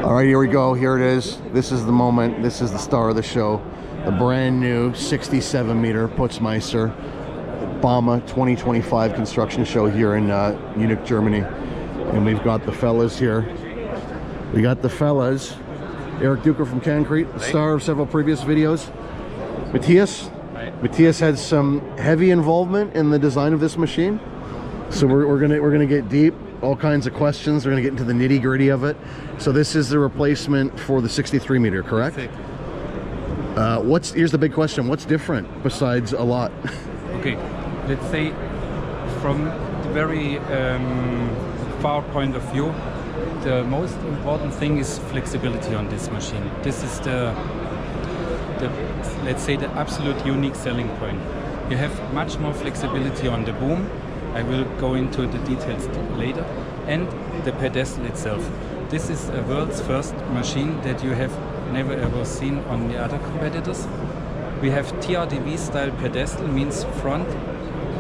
All right, here we go. Here it is. This is the moment. This is the star of the show. The brand new 67-meter Putzmeister BAUMA 2025 construction show here in Munich, Germany. And we've got the fellas here. We got the fellas. Eric Duker from Concrete, the star of several previous videos. Matthias. Hi. Matthias had some heavy involvement in the design of this machine. So we're gonna get deep. All kinds of questions. We're gonna get into the nitty-gritty of it. So this is the replacement for the 63-meter, correct? Exactly. Here's the big question. What's different besides a lot? Okay, let's say from the very far point of view, the most important thing is flexibility on this machine. This is the let's say the absolute unique selling point. You have much more flexibility on the boom. I will go into the details later. And the pedestal itself. This is a world's first machine that you have never ever seen on the other competitors. We have TRDV style pedestal, means front,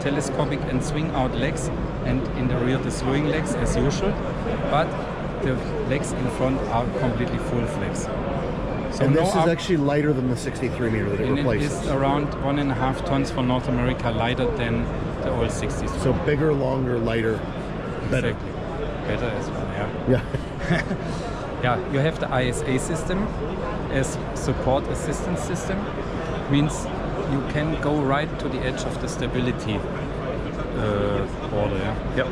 telescopic and swing out legs, and in the rear the slewing legs as usual. But the legs in front are completely full flex. So and this is actually lighter than the 63-meter that it replaces. It is around 1.5 tons for North America, lighter than the old 63. So bigger, longer, lighter, better. Exactly. Better as well, yeah. Yeah. Yeah, you have the ISA system as support assistance system. Means you can go right to the edge of the stability border. Yeah? Yep.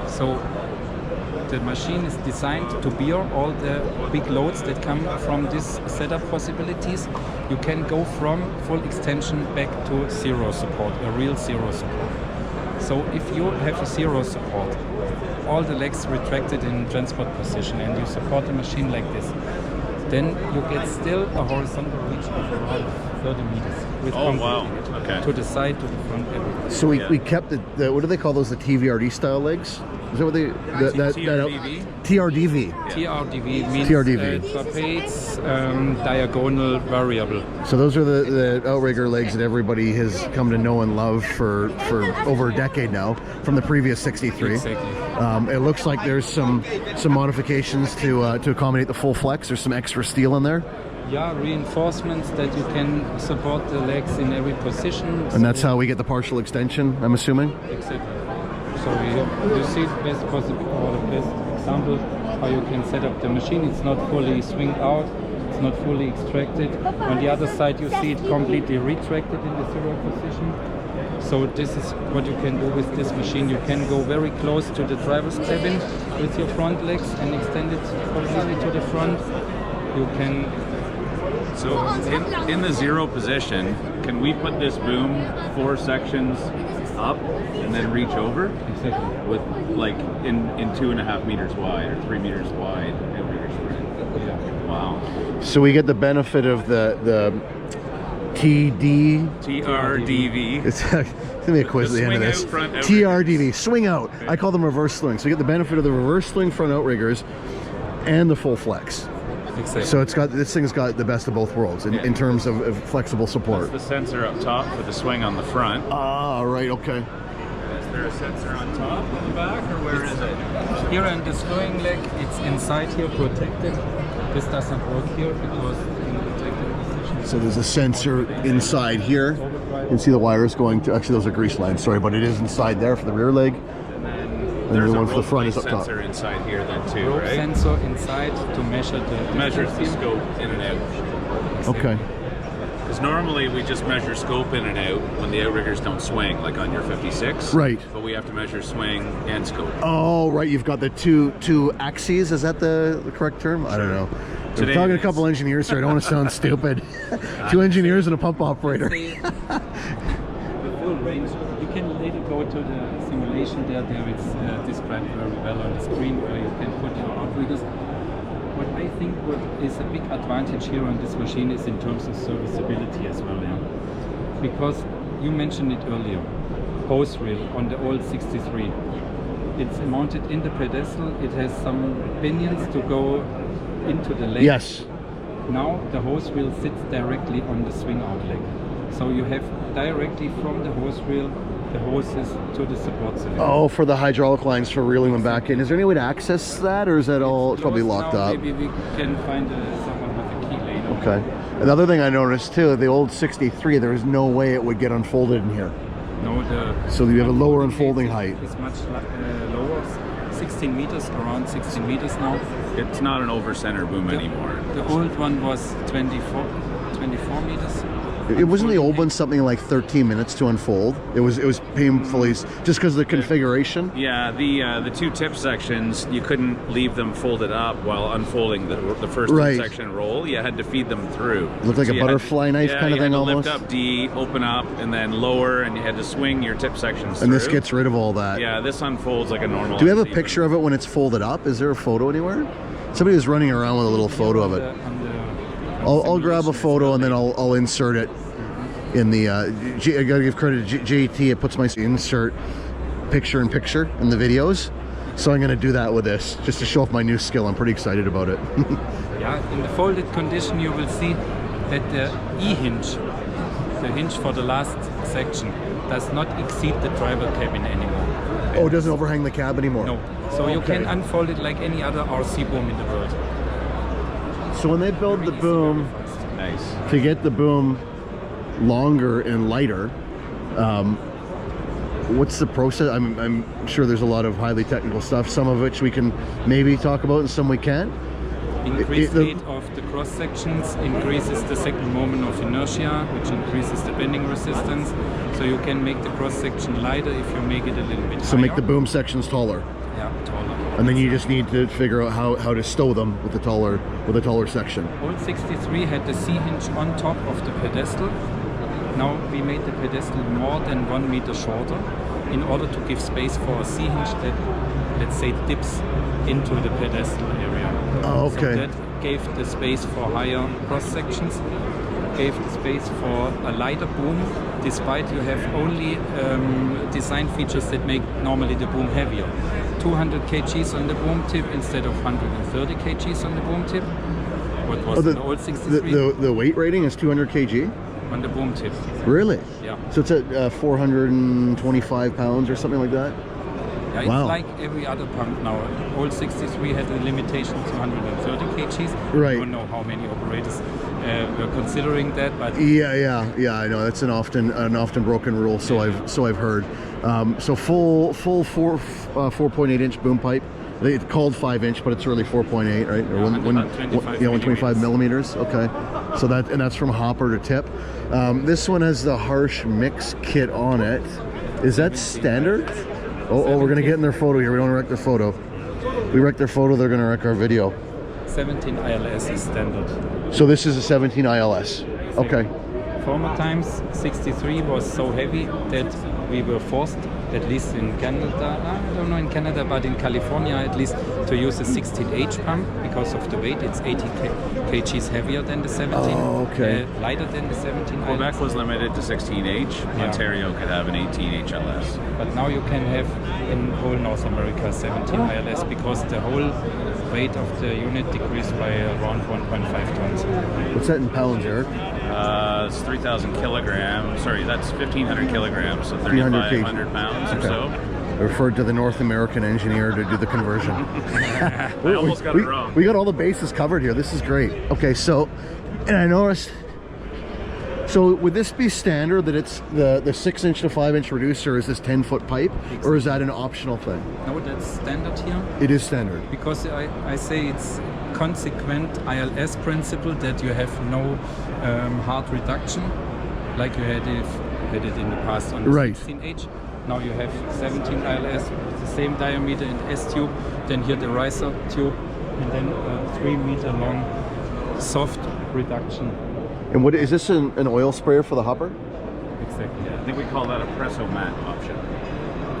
So the machine is designed to bear all the big loads that come from this setup possibilities. You can go from full extension back to zero support, a real zero support. So if you have a zero support, all the legs retracted in transport position and you support the machine like this, then you get still a horizontal reach of around 30 meters. With Okay. To the side, to the front, everything. So we kept the what do they call those? The TVRD style legs? Is that what they? TRDV. TRDV. Yeah. TRDV means TRDV. trapeze diagonal variable. So those are the outrigger legs that everybody has come to know and love for over a decade now, from the previous 63. Exactly. It looks like there's some modifications to accommodate the full flex. There's some extra steel in there. Yeah, reinforcements that you can support the legs in every position. And that's how we get the partial extension, I'm assuming? Exactly. So you see the best possible, or the best example how you can set up the machine. It's not fully swing out, it's not fully extracted. On the other side you see it completely retracted in the zero position. So this is what you can do with this machine. You can go very close to the driver's cabin with your front legs and extend it completely to the front. You can... So in the zero position, can we put this boom 4 sections up and then reach over? Exactly. With like in 2.5 meters wide or 3 meters wide outrigger spread. Yeah. Wow. So we get the benefit of the TRDV. It's gonna be a quiz at the end of this. TRDV, swing out. I call them reverse slewing. So we get the benefit of the reverse slewing front outriggers and the full flex. Exactly. So this thing's got the best of both worlds in terms of flexible support. That's the sensor up top for the swing on the front. Ah, right, okay. Is there a sensor on top of the back, or where is it? Here in the slewing leg, it's inside here, protected. This doesn't work here because in the protected position. So there's a sensor inside here. You can see the wires going to, actually those are grease lines, sorry, but it is inside there for the rear leg. And the one for the front is up top. Sensor inside here then too, right? Sensor inside to measure the measures the scope in and out. Okay. Because normally we just measure scope in and out when the outriggers don't swing, like on your 56. Right. But we have to measure swing and scope. Oh, right. You've got the two axes. Is that the correct term? I don't know. So I'm talking to a couple engineers here. I don't want to sound stupid. 2 engineers and a pump operator. The full range. You can later go to the simulation there. There it's described very well on the screen where you can put your outriggers. What I think what is a big advantage here on this machine is in terms of serviceability as well, yeah. Because you mentioned it earlier, hose reel on the old 63. It's mounted in the pedestal. It has some pinions to go into the leg. Yes. Now the hose reel sits directly on the swing out leg. So you have directly from the hose reel the hoses to the support cylinder. Oh, for the hydraulic lines for reeling them back in. Is there any way to access that, or is that all probably locked now. up? Maybe we can find someone with a key later. Okay. Another thing I noticed too, the old 63, there was no way it would get unfolded in here. No, So you have a lower unfolding height. It's much lower, 16 meters, around 16 meters now. It's not an over-center boom anymore. The old one was 24 meters. It wasn't the old one something like 13 minutes to unfold. It was painfully just because of the configuration. Yeah, the two tip sections, you couldn't leave them folded up while unfolding the first Right. section roll. You had to feed them through. It looked like So a you had- butterfly knife kind of you had thing to almost. lift up D, open up, and then lower, and you had to swing your tip sections And this through. gets rid of all that. Yeah, this unfolds like a normal. Do we have a receiver. picture of it when it's folded up? Is there a photo anywhere? Somebody was running around with a little photo of it. I'll grab a photo and then I'll insert it in the. I gotta give credit to JT. It puts my insert picture in picture in the videos. So I'm gonna do that with this just to show off my new skill. I'm pretty excited about it. Yeah, in the folded condition you will see that the E-hinge, the hinge for the last section, does not exceed the driver cabin anymore. Oh, it doesn't overhang the cab anymore. No. So you Okay. can unfold it like any other RC boom in the world. So when they build the boom Nice. to get the boom longer and lighter, what's the process? I'm sure there's a lot of highly technical stuff, some of which we can maybe talk about and some we can't. Increased weight of the cross sections increases the second moment of inertia, which increases the bending resistance. So you can make the cross section lighter if you make it a little bit So higher. make the boom sections taller. Yeah, taller. And then you just need to figure out how to stow them with a taller section. Old 63 had the C-hinge on top of the pedestal. Now we made the pedestal more than 1 meter shorter in order to give space for a C-hinge that, let's say, dips into the pedestal area. Oh, okay. So that gave the space for higher cross sections, gave the space for a lighter boom, despite you have only design features that make normally the boom heavier. 200 kgs on the boom tip instead of 130 kgs on the boom tip. What was the old 63? The weight rating is 200 kg? On the boom tip. Really? Yeah. So it's at 425 pounds or something like that? Yeah, it's Wow. like every other pump now. Old 63 had a limitation to 130 kgs. Right. I don't know how many operators were considering that, but Yeah. I know that's an often broken rule. So I've heard. So full 4.8 inch boom pipe. It's called 5 inch, but it's really 4.8, right? Or 125 millimeters. Okay. So that's from hopper to tip. This one has the harsh mix kit on it. Is that standard? Oh, we're gonna get in their photo here. We don't wreck their photo. We wreck their photo, they're gonna wreck our video. 17 ILS is standard. So this is a 17 ILS. Okay. Former times 63 was so heavy that we were forced, at least in Canada, I don't know in Canada, but in California at least, to use a 16H pump because of the weight. It's 80 kgs heavier than the 17, Oh, okay. Lighter than the 17. Quebec was limited to 16H. Yeah. Ontario could have an 18H LS. But now you can have in whole North America 17 ILS because the whole weight of the unit decreased by around 1.5 tons. What's that in pounds, Eric? It's 3,000 kilograms. Sorry, that's 1,500 kilograms, so 1,500 3,500 pounds or so. I referred to the North American engineer to do the conversion. I almost got it wrong. We got all the bases covered here. This is great. Okay, so, and I noticed, so would this be standard that it's the 6 inch to 5 inch reducer is this 10-foot pipe, or is that an optional thing? No, that's standard here. It is standard. Because I say it's consequent ILS principle that you have no hard reduction like you had it in the past on the Right. 16H. Now you have 17 ILS with the same diameter in the S tube, then here the riser tube, and then a 3 meter long soft reduction. And what is this an oil sprayer for the hopper? Exactly. I think we call that a presso mat option.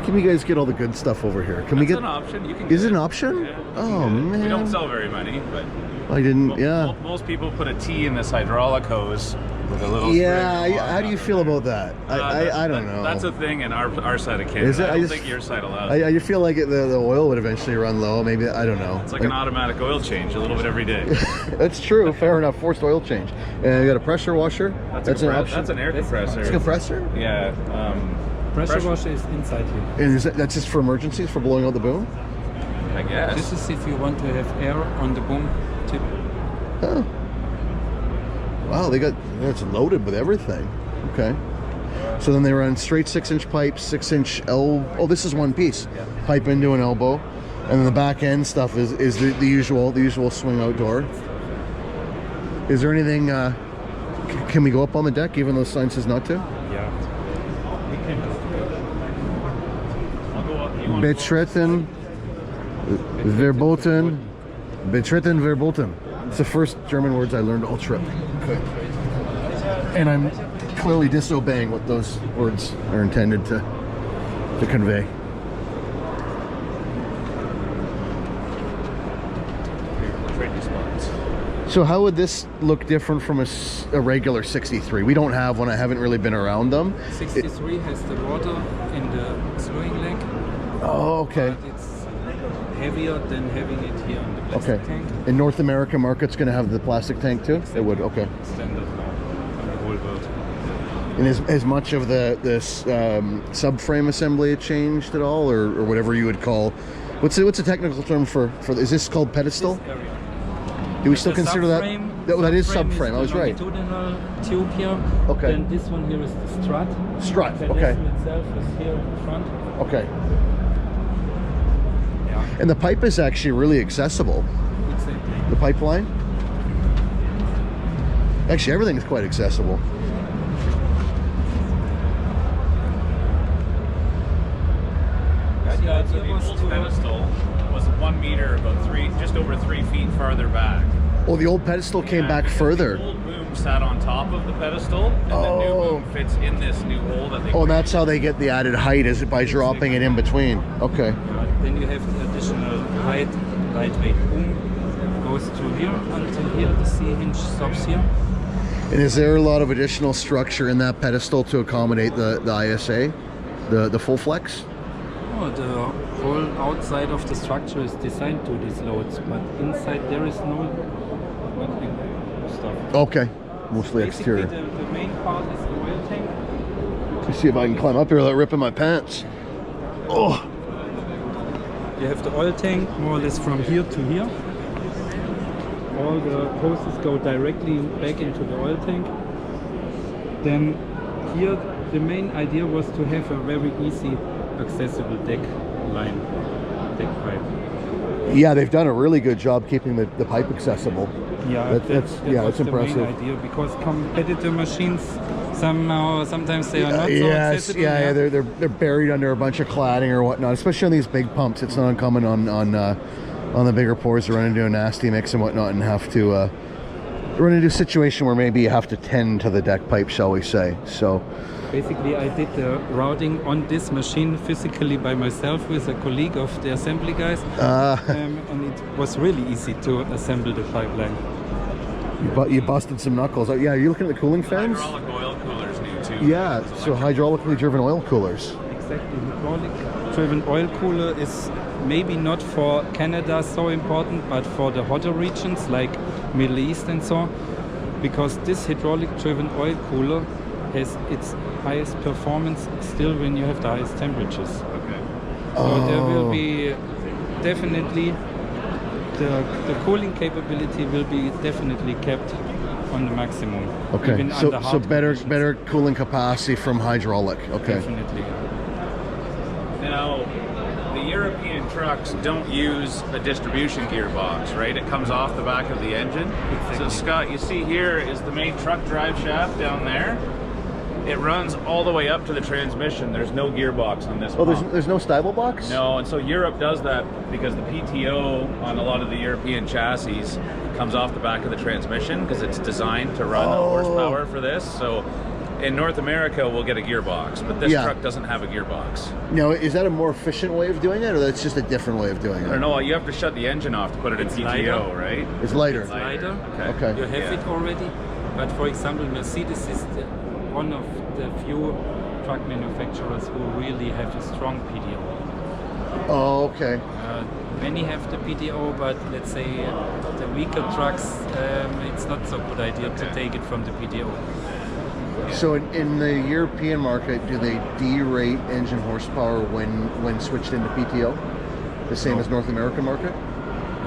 Can we guys get all the good stuff over here? Can we That's get? an option. You can. Is get it an option? Yeah, you can Oh get it. man. We don't sell very many, but I didn't. Yeah. most people put a T in this hydraulic hose with a little. Yeah. spring. How do you feel about that? I don't know. That's a thing in our side of Canada. Is it? I don't think your side allows. I feel like the oil would eventually run low. Maybe I don't know. It's like an automatic oil change, a little bit every day. That's true. Fair enough. Forced oil change. And you got a pressure washer. That's an option. That's an air compressor. It's a compressor. Yeah. Pressure washer is inside here. And that's just for emergencies, for blowing out the boom? I guess. This is if you want to have air on the boom tip. Oh. Wow, it's loaded with everything. Okay. So then they run straight 6-inch pipes, 6-inch oh, this is one piece. Yeah. Pipe into an elbow. And then the back end stuff is the usual swing out door. Is there anything, can we go up on the deck even though the sign says not to? Yeah. We can just Betreten, verboten, betreten, verboten. It's the first German words I learned all trip. Okay. And I'm clearly disobeying what those words are intended to convey. So how would this look different from a regular 63? We don't have one. I haven't really been around them. 63 has the water in the slewing leg. Oh, okay. But it's heavier than having it here on the plastic tank. In North American market's going to have the plastic tank too? It would, okay. Standard now on the whole world. And is much of this subframe assembly changed at all, or whatever you would call? What's the technical term for is this called pedestal? This area. Do we still consider that? That is subframe subframe. I was right. Longitudinal tube here. Okay. Then this one here is the strut. Strut. The Okay. pedestal itself is here in front. Okay. Yeah. And the pipe is actually really accessible. Exactly. The pipeline. Actually, everything is quite accessible. The idea was The old pedestal was 1 meter, about just over 3 feet farther back. Oh, the old pedestal came back because further. The old boom sat on top of the pedestal, and the new boom fits in this new hole that they. Oh, and that's how they get the added height, is by dropping it in between. Okay. Then you have the additional height, lightweight boom goes to here until here. The C hinge stops here. And is there a lot of additional structure in that pedestal to accommodate the ISA, the full flex? Oh, the whole outside of the structure is designed to these loads, but inside there is nothing stuff. Okay, mostly Basically, exterior. the main part is the oil tank. Let's see if I can climb up here without ripping my pants. Oh, You have the oil tank more or less from here to here. All the hoses go directly back into the oil tank. Then here the main idea was to have a very easy accessible deck pipe. yeah, they've done a really good job keeping the pipe accessible. Yeah, that's was impressive. the main idea, because competitor machines sometimes they are not so Yes, accessible. yeah, they're buried under a bunch of cladding or whatnot. Especially on these big pumps, it's not uncommon on the bigger pours to run into a nasty mix and whatnot, and have to run into a situation where maybe you have to tend to the deck pipe, shall we say? So. Basically, I did the routing on this machine physically by myself with a colleague of the assembly guys, and it was really easy to assemble the pipeline. You busted some knuckles. Yeah, are you looking at the cooling fans? Hydraulic oil coolers new too. Yeah, so hydraulically driven oil coolers. Exactly. Hydraulic-driven oil cooler is maybe not for Canada so important, but for the hotter regions like Middle East and so on, because this hydraulic-driven oil cooler has its highest performance still when you have the highest temperatures. Okay. So there will be definitely the cooling capability will be definitely kept on the maximum. Okay, Even so under hard better conditions. cooling capacity from hydraulic. Okay. Definitely. Now, the European trucks don't use a distribution gearbox, right? It comes off the back of the engine. Exactly. So Scott, you see here is the main truck drive shaft down there. It runs all the way up to the transmission. There's no gearbox on this Oh, pump. there's no stable box? No, and so Europe does that because the PTO on a lot of the European chassis comes off the back of the transmission because it's designed to run horsepower for this. So in North America, we'll get a gearbox, but this truck doesn't have a gearbox. Now, is that a more efficient way of doing it, or that's just a different way of doing it? I don't know, you have to shut the engine off to put it in PTO, lighter. right? It's lighter. It's lighter. Okay. You have it already, but for example, Mercedes is one of the few truck manufacturers who really have a strong PTO. Oh, okay. Many have the PTO, but let's say the weaker trucks, it's not so good idea to take it from the PTO. So in the European market, do they derate engine horsepower when switched into PTO? The same as North American market?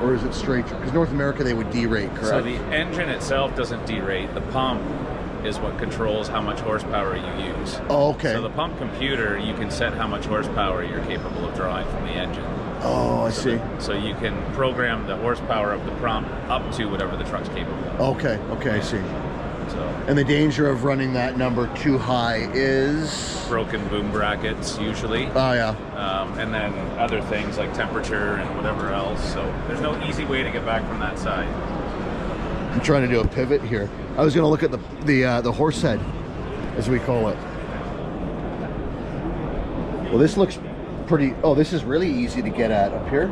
Or is it straight? Because North America, they would derate, correct? So the engine itself doesn't derate. The pump is what controls how much horsepower you use. Oh, okay. So the pump computer, you can set how much horsepower you're capable of drawing from the engine. Oh, I see. So you can program the horsepower of the pump up to whatever the truck's capable of. Okay, okay, I see. So And the danger of running that number too high is? broken boom brackets usually. Oh, yeah. And then other things like temperature and whatever else. So there's no easy way to get back from that side. I'm trying to do a pivot here. I was going to look at the horse head, as we call it. Well, this looks pretty. Oh, this is really easy to get at up here.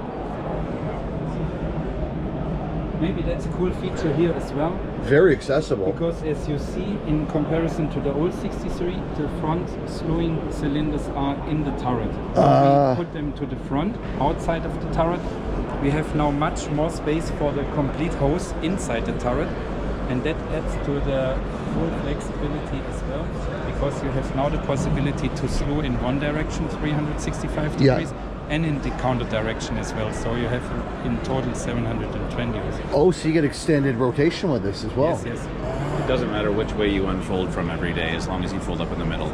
Maybe that's a cool feature here as well. Very accessible. Because as you see, in comparison to the old 63, the front slewing cylinders are in the turret. So we put them to the front, outside of the turret. We have now much more space for the complete hose inside the turret, and that adds to the full flexibility as well, because you have now the possibility to slew in one direction 365 degrees and in the counter direction as well. So you have in total 720. Oh, so you get extended rotation with this as well. Yes, yes. It doesn't matter which way you unfold from every day, as long as you fold up in the middle.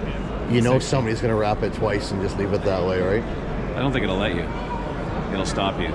You know somebody's going to wrap it twice and just leave it that way, right? I don't think it'll let you. It'll stop you.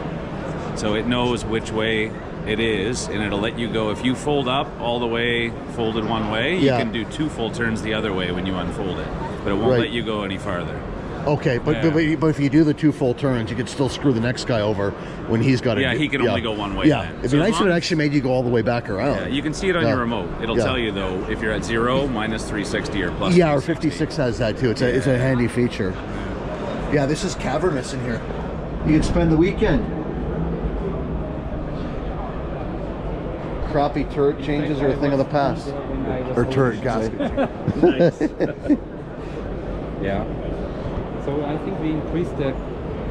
So it knows which way it is, and it'll let you go. If you fold up all the way, folded one way, you can do 2 full turns the other way when you unfold it. But it won't let you go any farther. Okay, but if you do the 2 full turns, you could still screw the next guy over when he's got to. Yeah, he can only go one way. Yeah, then. it'd be nice if it actually made you go all the way back around. Yeah, you can see it on your remote. It'll tell you though if you're at 0, minus 360 or plus. Yeah, 360. or 56 has that too. It's a handy feature. Yeah, this is cavernous in here. You can spend the weekend. Crappy turret changes are a thing of the past. Or turret gasket. Yeah. So I think we increased the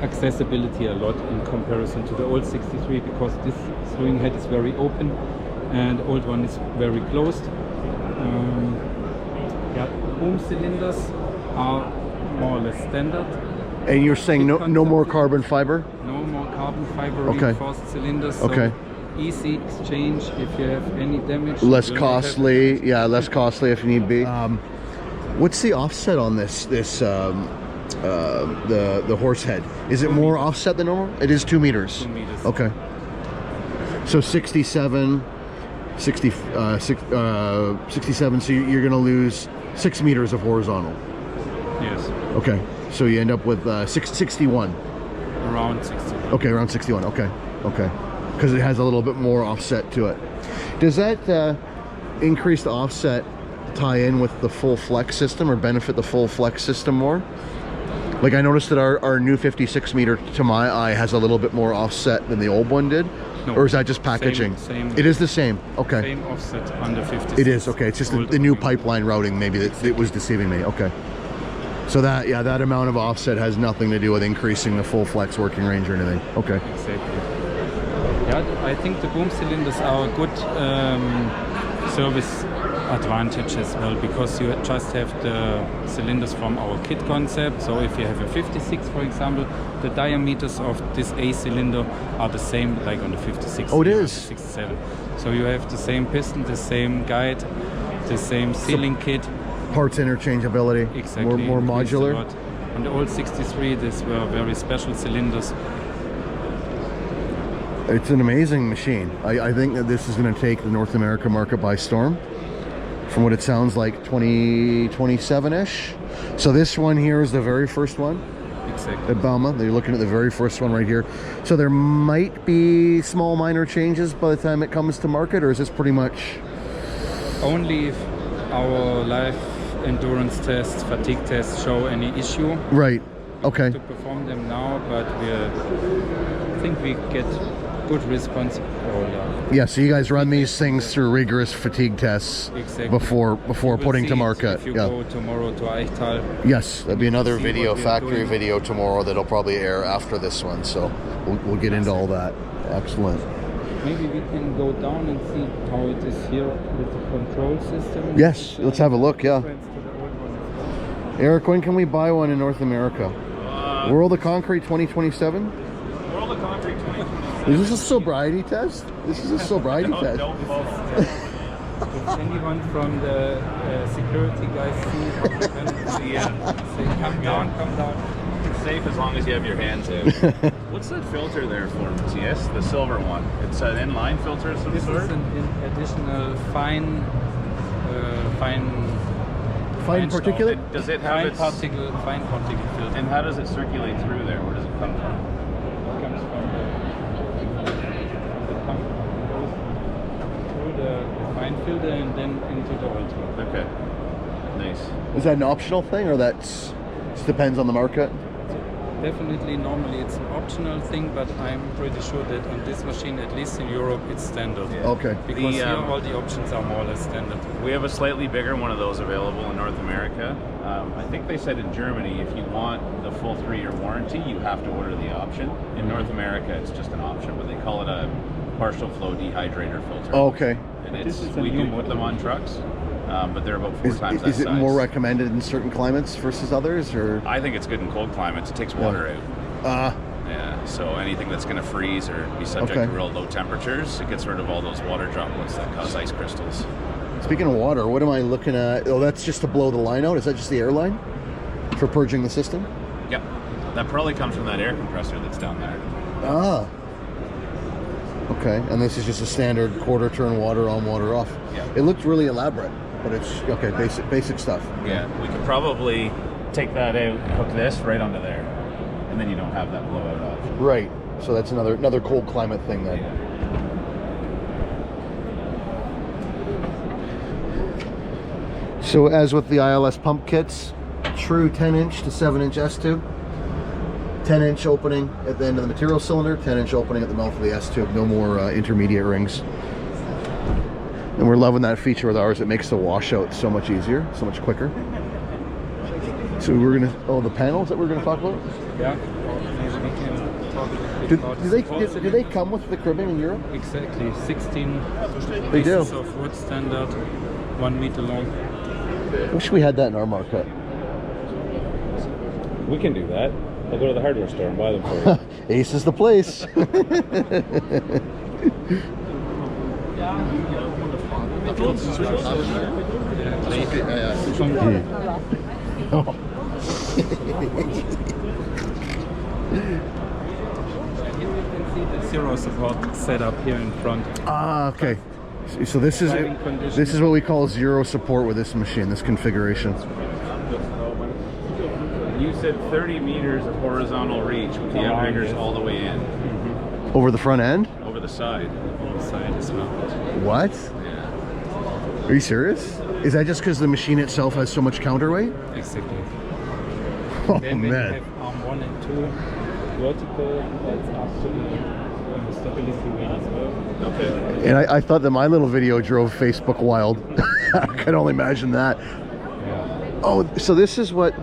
accessibility a lot in comparison to the old 63, because this slewing head is very open and the old one is very closed. Boom cylinders are more or less standard. And you're saying no more carbon fiber? No more carbon fiber reinforced cylinders. So easy exchange if you have any damage. Less costly, less costly if need be. What's the offset on this? The horse head, is it more offset than normal? It is 2 meters. 2 meters. Okay. So 67. So you're going to lose 6 meters of horizontal. Yes. Okay. So you end up with 61. Around 61. Okay, around 61. Okay. Okay. Because it has a little bit more offset to it. Does that increased offset tie in with the full flex system or benefit the full flex system more? Like I noticed that our new 56 meter, to my eye, has a little bit more offset than the old one did. No, or is that just packaging? Same. It is the same. Okay. Same offset on the 56. It is. Okay. It's just the new pipeline routing maybe that it was deceiving me. Okay. So that amount of offset has nothing to do with increasing the full flex working range or anything. Okay. Exactly. Yeah, I think the boom cylinders are a good service advantage as well, because you just have the cylinders from our kit concept. So if you have a 56, for example, the diameters of this A cylinder are the same like on the 56. Oh, it is? 67. So you have the same piston, the same guide, the same sealing kit. Parts interchangeability. Exactly. More modular. On the old 63, these were very special cylinders. It's an amazing machine. I think that this is going to take the North American market by storm. From what it sounds like, 2027-ish. So this one here is the very first one. Exactly. At BAUMA. They're looking at the very first one right here. So there might be small minor changes by the time it comes to market, or is this pretty much... Only if our life endurance tests, fatigue tests show any issue. Right. Okay. To perform them now, but I think we get good response. Yeah, so you guys run these things through rigorous fatigue tests before putting to market. If you go tomorrow to Eichtal. Yes, there'll be another video, factory video tomorrow that'll probably air after this one. So we'll get into all that. Excellent. Maybe we can go down and see how it is here with the control system. Yes, let's have a look. Yeah. Difference to the old one as well. Eric, when can we buy one in North America? World of Concrete 2027? World of Concrete 2027. Is this a sobriety test? This is a sobriety test. Don't fall. If anyone from the security guys see, Yeah. say, come down, come down. It's safe as long as you have your hands in. What's that filter there for, Matthias? The silver one. It's an inline filter of some This sort? is an additional fine particulate? And does it have fine particle filter. And how does it circulate through there? Where does it come from? It comes from the pump, goes through the fine filter and then into the oil tank. Okay. Nice. Is that an optional thing, or that's just depends on the market? Definitely, normally it's an optional thing, but I'm pretty sure that on this machine, at least in Europe, it's standard. Yeah. Okay. Because The, here all the options are more or less standard. We have a slightly bigger one of those available in North America. I think they said in Germany, if you want the full 3-year warranty, you have to order the option. In North America, it's just an option, but they call it a partial flow dehydrator filter. Okay. And This is a we new do put them on trucks, but they're about 4 times that Is it size. more recommended in certain climates versus others, or? I think it's good in cold climates. It takes water out. Yeah, so anything that's going to freeze or be subject Okay. to real low temperatures, it gets rid of all those water droplets that cause ice crystals. Speaking of water, what am I looking at? Oh, that's just to blow the line out. Is that just the air line for purging the system? Yep, that probably comes from that air compressor that's down there. Ah. Okay, and this is just a standard quarter turn water on, water off. Yeah. It looked really elaborate, but it's okay. Basic stuff. Yeah, we could probably take that out and hook this right onto there, and then you don't have that blowout option. Right. So that's another cold climate thing then. Yeah. So as with the ILS pump kits, true 10-inch to 7-inch S-tube. 10-inch opening at the end of the material cylinder, 10-inch opening at the mouth of the S-tube. No more intermediate rings. And we're loving that feature with ours. It makes the washout so much easier, so much quicker. So we're gonna, the panels that we're gonna talk about? Yeah, maybe we can talk a bit about Do they come with the cribbing in Europe? Exactly, 16 They do. pieces of wood standard, 1 meter long. Wish we had that in our market. We can do that. I'll go to the hardware store and buy them for you. Ace is the place. Zero support set up here in front. Ah, okay. So this is Driving condition. this is what we call zero support with this machine, this configuration. You said 30 meters of horizontal reach with the outriggers all the way in, Over the front end? over the side. Side as well. What? Yeah. Are you serious? Is that just because the machine itself has so much counterweight? Exactly. Oh Then when you man. have arm 1 and 2 vertical, that's up to the stability weight as well. Okay. And I thought that my little video drove Facebook wild. I can only imagine that. Yeah. Oh, so this is what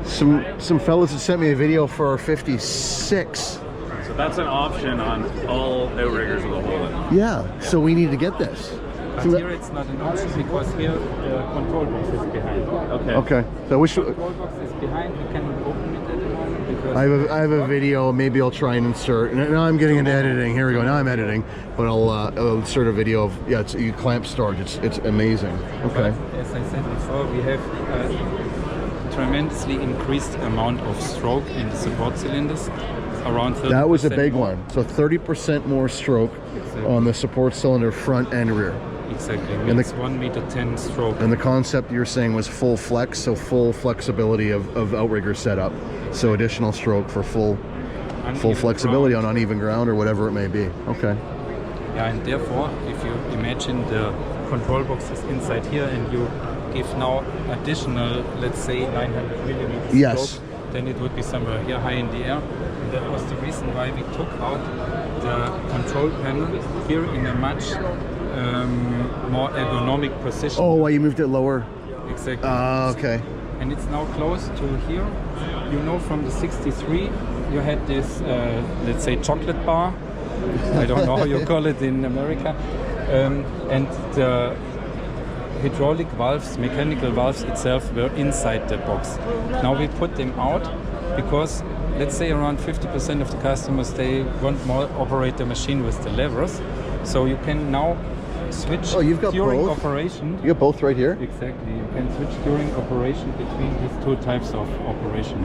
some fellas have sent me a video for our 56. So that's an option on all outriggers with a hole in them. Yeah, so we need to get this. But So that- here it's not an option because here the control box is behind. Okay. okay, so I wish The control box is behind, we cannot open it at the moment because I have a video. Maybe I'll try and insert. Now I'm getting into editing. Here we go. Now I'm editing, but I'll insert a video of you clamp storage. It's amazing. Okay. As I said before, we have a tremendously increased amount of stroke in the support cylinders. Around 30%. That was a big one. So 30% more stroke Exactly. on the support cylinder front and rear. Exactly. And It's 1 meter 10 stroke. And the concept you're saying was full flex, so full flexibility of outrigger setup. So additional stroke for full Uneven flexibility ground. on uneven ground or whatever it may be. Okay. Yeah, and therefore, if you imagine the control box is inside here and you give now additional, let's say 900 millimeters Yes. stroke, then it would be somewhere here high in the air. And that was the reason why we took out the control panel here in a much more ergonomic position. Oh, why you moved it lower? Exactly. Okay. And it's now close to here. You know, from the 63, you had this, let's say, chocolate bar I don't know how you call it in America. And the hydraulic valves, mechanical valves itself were inside the box. Now we put them out because let's say around 50% of the customers, they want more operate the machine with the levers. So you can now switch you've got during both? operation. You got both right here? Exactly. You can switch during operation between these two types of operation.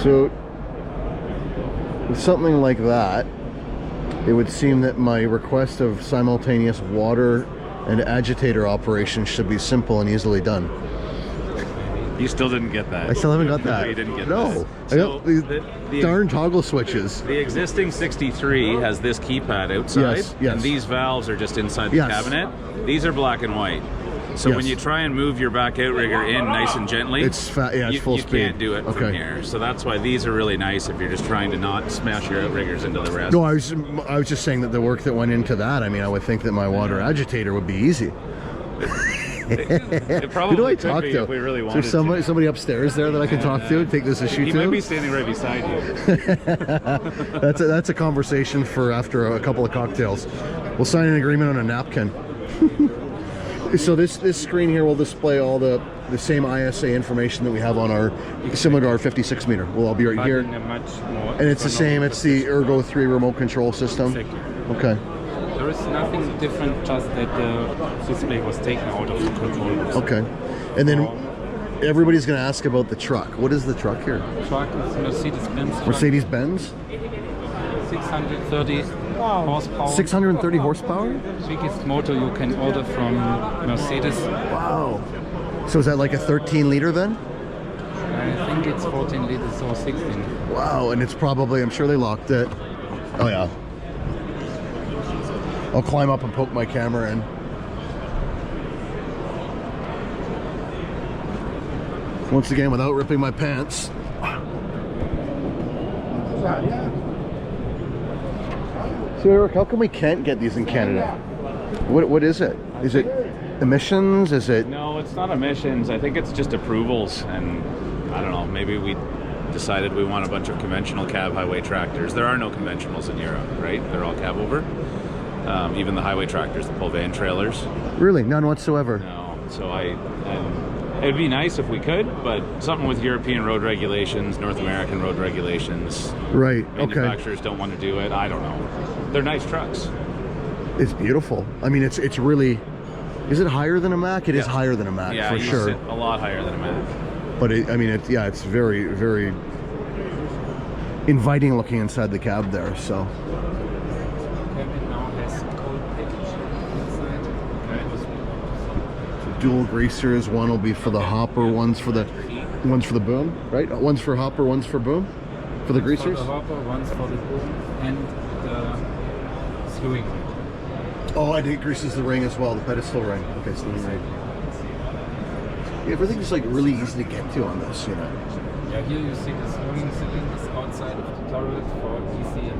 So with something like that, it would seem that my request of simultaneous water and agitator operation should be simple and easily done. You still didn't get that. I still haven't got that. No, you didn't get No. that. I got these darn toggle switches. The existing 63 has this keypad outside, Yes. and these valves are just inside the Yes. cabinet. These are black and white. So Yes. when you try and move your back outrigger in nice and gently, It's it's full you speed. can't do it from here. So that's why these are really nice if you're just trying to not smash your outriggers into the rest. No, I was just saying that the work that went into that, I mean, I would think that my water agitator would be easy. It probably Who do I could talk be to? if we really Is wanted there to. somebody upstairs there that I can talk to? Take this issue He to? might be standing right beside you. That's a conversation for after a couple of cocktails. We'll sign an agreement on a napkin. So this screen here will display all the same ISA information that we have on our, similar to our 56 meter. We'll all be right But here. in a much more And it's the same, it's the ergonomic Ergo 3 remote control system. Exactly. Okay. There is nothing different, just that the display was taken out of the control box. Okay. And then everybody's going to ask about the truck. What is the truck here? Truck is Mercedes-Benz. Mercedes-Benz? 630 horsepower. 630 horsepower? Biggest motor you can order from Mercedes. Wow. So is that like a 13 liter then? I think it's 14 liters or 16. Wow, and it's probably, I'm sure they locked it. Oh yeah. I'll climb up and poke my camera in. Once again, without ripping my pants. So Eric, how come we can't get these in Canada? What is it? Is it emissions? Is it? No, it's not emissions. I think it's just approvals, and I don't know. Maybe we decided we want a bunch of conventional cab highway tractors. There are no conventionals in Europe, right? They're all cab over. Even the highway tractors, the pull van trailers. Really, none whatsoever. No. So it'd be nice if we could, but something with European road regulations, North American road regulations. Right. Okay. Manufacturers don't want to do it. I don't know. They're nice trucks. It's beautiful. I mean, it's really. Is it higher than a Mac? It is higher than a Mac Yeah, for you sure. sit a lot higher than a Mac. But it's very, very inviting looking inside the cab there. So Cabin now has cold package inside. dual greasers. One will be for the hopper. One's for the boom. Right. One's for hopper. One's for boom. For the greasers. For the hopper, one's for the boom, and the slewing. Oh, and it greases the ring as well. The pedestal ring. Okay, so the ring. Yeah, everything's like really easy to get to on this, you know. Yeah, here you see the slewing cylinders outside of the turret for easy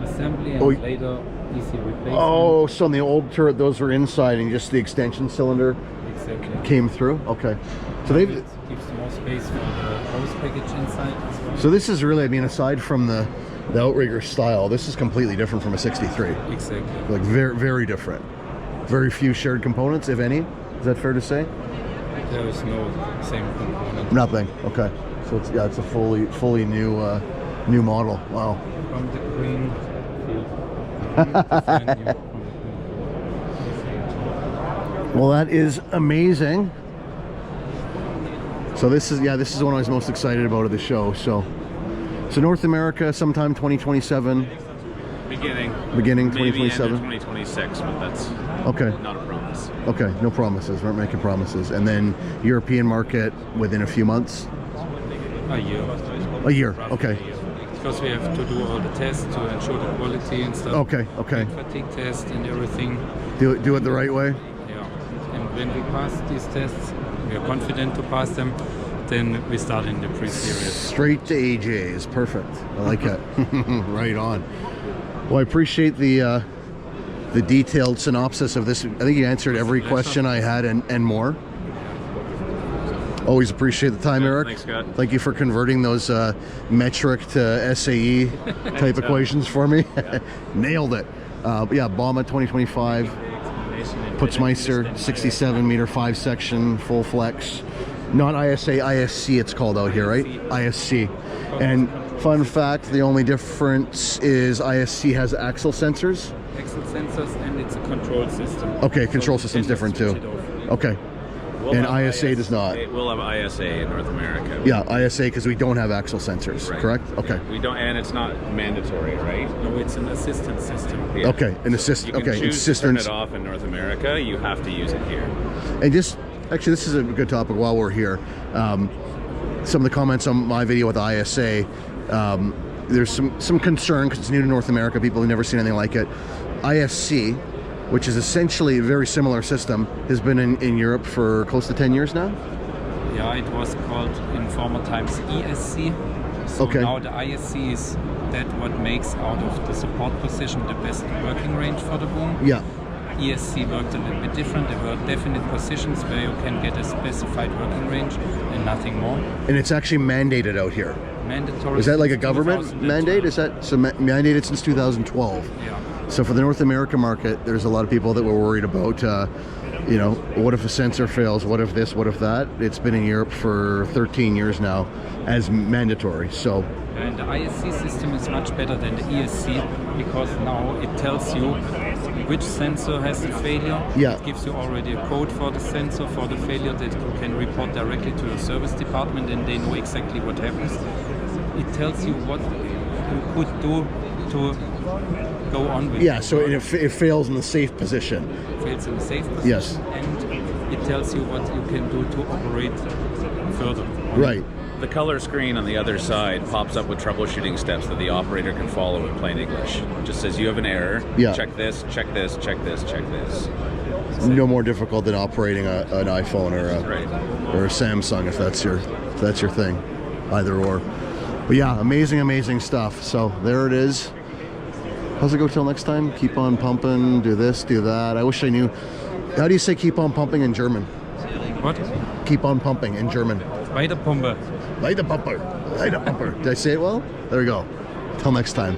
assembly and Oh, later easy replacement. Oh, so on the old turret, those were inside, and just the extension cylinder Exactly. came through. Okay, so they've. It gives more space for the hose package inside as well. So this is really, I mean, aside from the outrigger style, this is completely different from a 63. Exactly. Like very, very different. Very few shared components, if any. Is that fair to say? There is no same component. Nothing. Okay. So it's a fully new model. Wow. From the green field. Brand new from the green field. Well, that is amazing. So this is what I was most excited about of the show. So North America sometime 2027. Beginning Maybe 2027. end of 2026, but that's Okay. not a promise. Okay. No promises. We're not making promises. And then European market within a few months. A year. A year. Roughly Okay. a year. Because we have to do all the tests to ensure the quality and stuff. Okay. Okay. Fatigue test and everything. Do it the right way. Yeah. And when we pass these tests, we are confident to pass them, then we start in the pre-series. Straight to AJ's. Perfect. I like it. Right on. Well, I appreciate the detailed synopsis of this. I think you answered every question I had and more. Always appreciate the time, Eric. Thanks, Scott. Thank you for converting those metric to SAE type equations for me. Nailed it. Yeah, BAUMA 2025, Putzmeister 67 meter 5 section full flex. Not ISA, ISC it's called out here, right? ISC. And fun fact, the only difference is ISC has axle sensors. Axle sensors, and it's a control system. Okay, control So system's you can different too. switch it off. Okay. We'll And have ISA does not. We'll have ISA in North America. Yeah, ISA because we don't have axle sensors, Right. correct? Okay. We don't, and it's not mandatory, right? No, it's an assistance system. Yeah. Okay, an assist. You can Okay, choose to turn assistance. it off in North America. You have to use it here. And just actually, this is a good topic while we're here. Some of the comments on my video with ISA. There's some concern because it's new to North America. People have never seen anything like it. ISC, which is essentially a very similar system, has been in Europe for close to 10 years now. Yeah, it was called in former times ESC. So Okay. now the ISC is that what makes out of the support position the best working range for the boom. Yeah. ESC worked a little bit different. There were definite positions where you can get a specified working range and nothing more. And it's actually mandated out here. Mandatory. Is that like a since government 2012. mandate? Is that so mandated since 2012? Yeah. So for the North American market, there's a lot of people that were worried about, you know, what if a sensor fails? What if this? What if that? It's been in Europe for 13 years now as mandatory. So And the ISC system is much better than the ESC because now it tells you which sensor has the failure. Yeah. It gives you already a code for the sensor for the failure that you can report directly to the service department, and they know exactly what happens. It tells you what you could do to go on with. yeah, so it fails in the safe position. Fails in a safe position. Yes. And it tells you what you can do to operate further. Right. The color screen on the other side pops up with troubleshooting steps that the operator can follow in plain English. It just says you have an error. Yeah. Check this, check this, check this, check this. No more difficult than operating an iPhone Right. or a Samsung if that's your thing, either or. But yeah, amazing stuff. So there it is. How's it go till next time? Keep on pumping, do this, do that. I wish I knew. How do you say keep on pumping in German? What? Keep on pumping in German. Weiterpumpe. Weiter Pumper. Weiter Pumper. Did I say it well? There we go. Till next time.